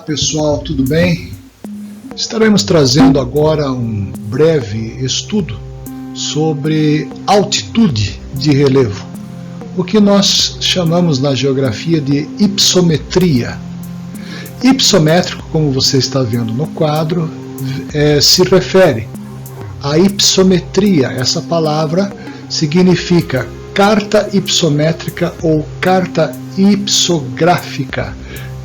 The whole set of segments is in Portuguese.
pessoal, tudo bem? Estaremos trazendo agora um breve estudo sobre altitude de relevo, o que nós chamamos na geografia de hypsometria. Hypsométrico, como você está vendo no quadro, se refere à hypsometria. Essa palavra significa carta hypsométrica ou carta hypsográfica,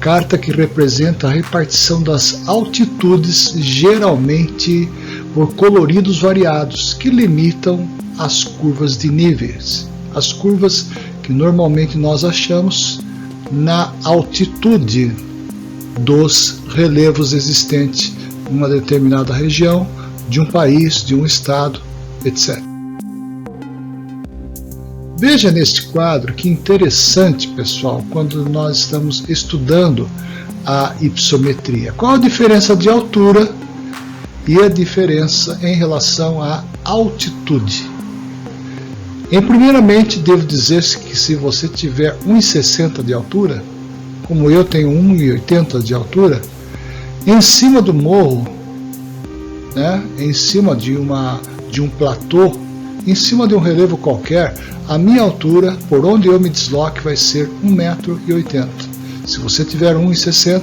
carta que representa a repartição das altitudes, geralmente por coloridos variados, que limitam as curvas de níveis, as curvas que normalmente nós achamos na altitude dos relevos existentes em uma determinada região, de um país, de um estado, etc. Veja neste quadro que interessante, pessoal, quando nós estamos estudando a hypsometria. Qual a diferença de altura e a diferença em relação à altitude? Primeiramente, devo dizer que se você tiver 1,60 de altura, como eu tenho 1,80 de altura, em cima do morro, em cima de um platô, em cima de um relevo qualquer, a minha altura, por onde eu me desloque, vai ser 1,80 m. Se você tiver 1,60 m,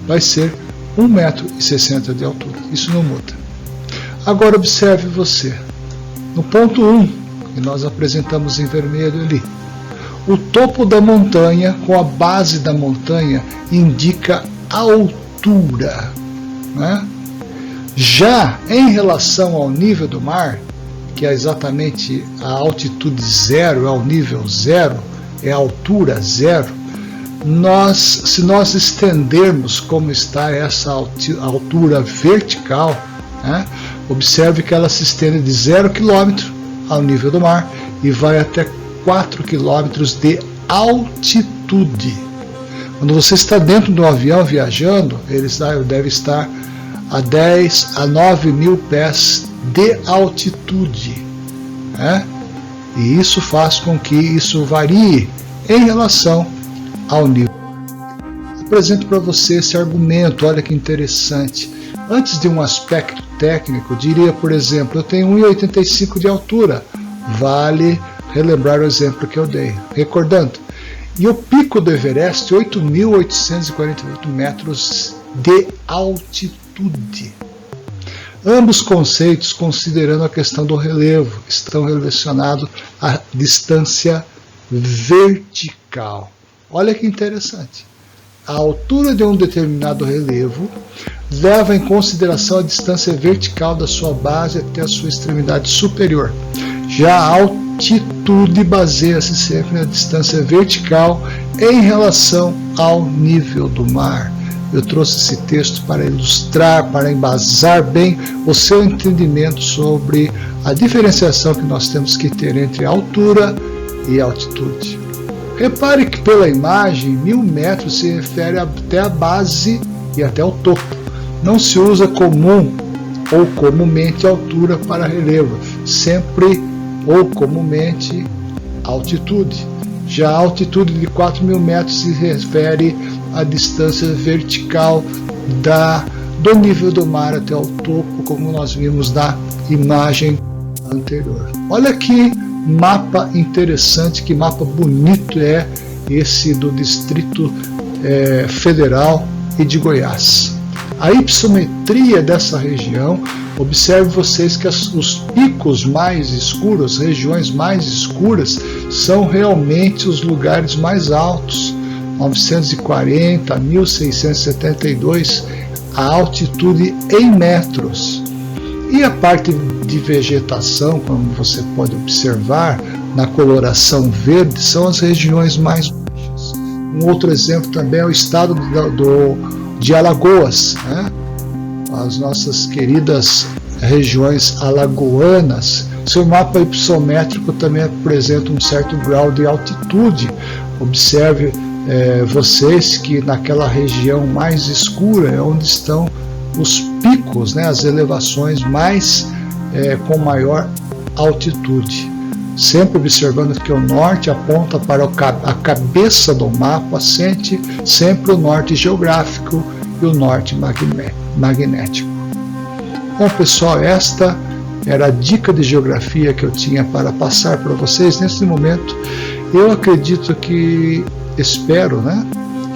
vai ser 1,60 m de altura. Isso não muda. Agora observe você. No ponto 1, que nós apresentamos em vermelho ali, o topo da montanha com a base da montanha indica a altura. Já em relação ao nível do mar, que é exatamente a altitude zero, é o nível zero, é a altura zero, se nós estendermos como está essa altura vertical, observe que ela se estende de 0 km ao nível do mar e vai até 4 km de altitude. Quando você está dentro de um avião viajando, ele deve estar a 10 a 9 mil pés de altitude, e isso faz com que isso varie em relação ao nível. Apresento para você esse argumento, olha que interessante. Antes de um aspecto técnico, diria, por exemplo, eu tenho 1,85 m de altura, vale relembrar o exemplo que eu dei, recordando, e o pico do Everest, 8.848 metros de altitude. Ambos conceitos, considerando a questão do relevo, estão relacionados à distância vertical. Olha que interessante. A altura de um determinado relevo leva em consideração a distância vertical da sua base até a sua extremidade superior. Já a altitude baseia-se sempre na distância vertical em relação ao nível do mar. Eu trouxe esse texto para ilustrar, para embasar bem o seu entendimento sobre a diferenciação que nós temos que ter entre altura e altitude. Repare que pela imagem, 1000 metros se refere até a base e até o topo. Não se usa comum ou comumente altura para relevo, sempre ou comumente altitude. Já a altitude de 4.000 metros se refere à distância vertical do nível do mar até o topo, como nós vimos na imagem anterior. Olha que mapa interessante, que mapa bonito é esse do Distrito Federal e de Goiás. A hypsometria dessa região, observe vocês que os picos mais escuros, regiões mais escuras, são realmente os lugares mais altos, 940 a 1672, a altitude em metros. E a parte de vegetação, como você pode observar, na coloração verde, são as regiões mais baixas. Um outro exemplo também é o estado de Alagoas, as nossas queridas regiões alagoanas. Seu mapa hypsométrico também apresenta um certo grau de altitude. Observe vocês que naquela região mais escura é onde estão os picos, as elevações com maior altitude. Sempre observando que o norte aponta para a cabeça do mapa, sempre o norte geográfico e o norte magnético. Bom, pessoal, esta era a dica de geografia que eu tinha para passar para vocês nesse momento. Eu acredito que, espero,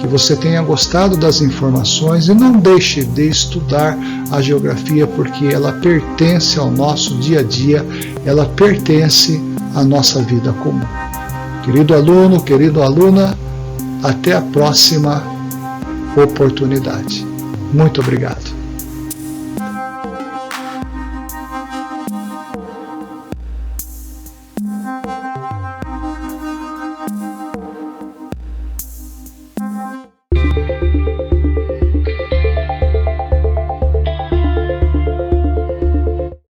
que você tenha gostado das informações e não deixe de estudar a geografia, porque ela pertence ao nosso dia a dia, ela pertence à nossa vida comum. Querido aluno, querida aluna, até a próxima oportunidade. Muito obrigado.